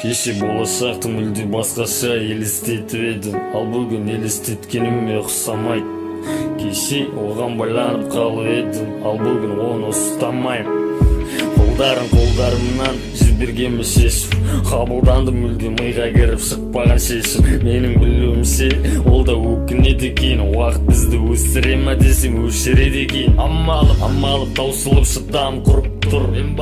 Кеше болашақты мүлде басқаша елестетіп едім, ал бүгін елестеткеніме ұқсамайды. Кеше оған байланып қалып едім, ал бүгін оны ұстамайым. Қолдарымнан жібергенмін шешім, қабылданды мүлде миға кіріп шықпаған шешім. Менің білуімше ол да өкінеді екен, уақыт бізді өсіре ма десем өшіреді екен. Амалып таусылып шыдам құрып тұр, мен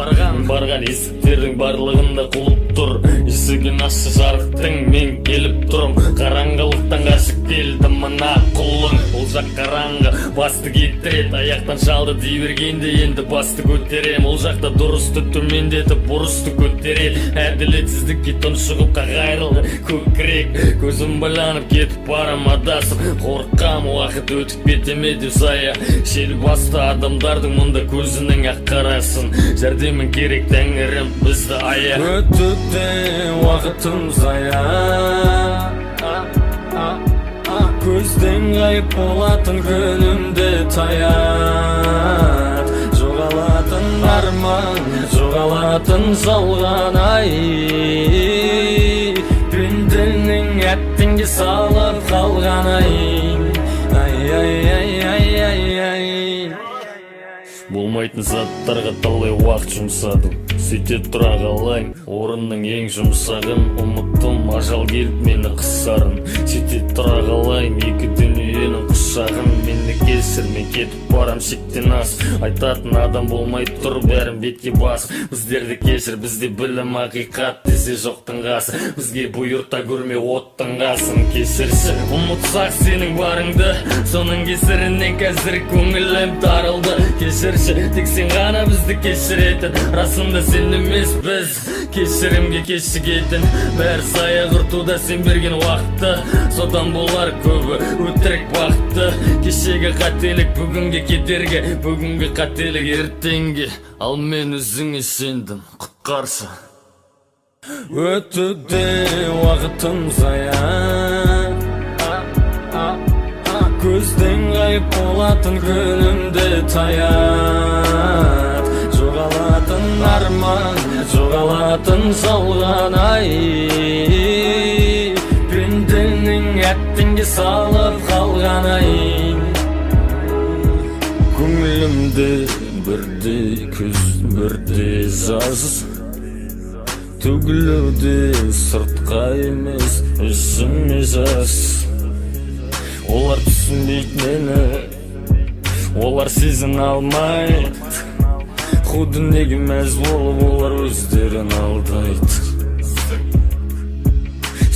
барған есіктердің барлығында құлып тұр. Есігін ашшы жарықтың, мен келіп тұрым, қараңғылықтан қашып келді мына құлын. Ол жақ қараңғы, басты кетірет, аяқтан шалды дей бергенде енді басты көтерем. Ол жақта дұрысты төмендетіп бұрысты көтерет, әділетсіздікке тұншығып қағайрылды көкірек. Көзім байланып кетіп барам адасып, қорқам уақыт өтіп кетеме деп зая. Шел басты адамдардың мұнда көзінің ақ қарасын, жәрдемін керек тәңірім бізді ая. Өтуде уақытым зая, көзден ғайып болатын күнімде таят. Жоғалатын арман, жоғалатын жалған ай, пенделінің әттенге салып қалған ай. Болмайтын заттарға талай уақыт жұмсадым, сөйте тұра қалайын орынның ең жұмсағын. Ұмыттым ажал келіп мені қысарын, сөйте тұра қалайын екі дүниенің құшағын. Мені кешір, мен кетіп барам шектен ас, айтатын адам болмай тұр бәрін бетке бас. Біздерді кешір, бізде білім ақиқат десе жоқтың қасы, бізге бұйырта көрме оттың қасын. Кешірші, ұмытсақ сенің барыңды, соның кесірінен қазір көңілім тарылды. Кешірші, тек сен ғана бізді кешіретін, расында сен емес біз кешірімге кешігетін. Бәрі сая құртуда сен берген уақытты, содан болар көбі өтірік бақытты. Кешегі қателік бүгінге кедергі, бүгінгі қателік ертеңге, ал мен өзіңе сендім, құтқаршы. Өтуде уақытым зая, көзден ғайып болатын күнімде таят. Жоғалатын арман, жоғалатын жалған ай, пенделінің әттенге салып қалған ай. Көңілімде бірде күз, бірде жаз, төгілуде сыртқа емес ішіме жас. Олар түсінбейді мені, олар сезін алмайды, құды неге мәз болып олар өздерін алдайды.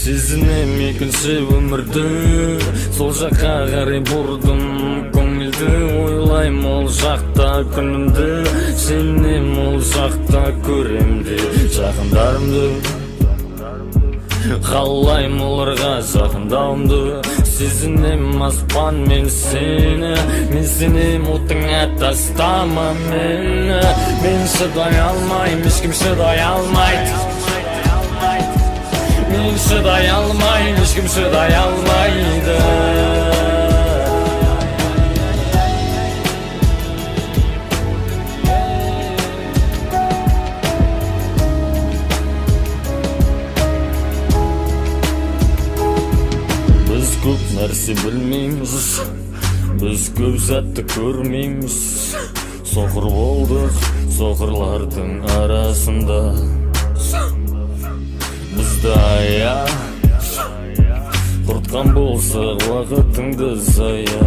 Сезінем екінші өмірді, сол жаққа қарай бұрдым көңілді. Ойлайм ол жақта күнімді, сенем ол жақта көремде жақындарымды. Қалайм оларға жақындауымды, сезінем аспан мен сені, мен сенем отыңа тастама мені. Мен шыдай алмайм, ешкім шыдай алмайды, мен шыдай алмайм, ешкім шыдай алмайды. Көп нәрсе білмейміз, біз көп затты көрмейміз. Соқыр болдық, соқырлардың арасында, бізді ая құртқан болсақ уақытыңды зая.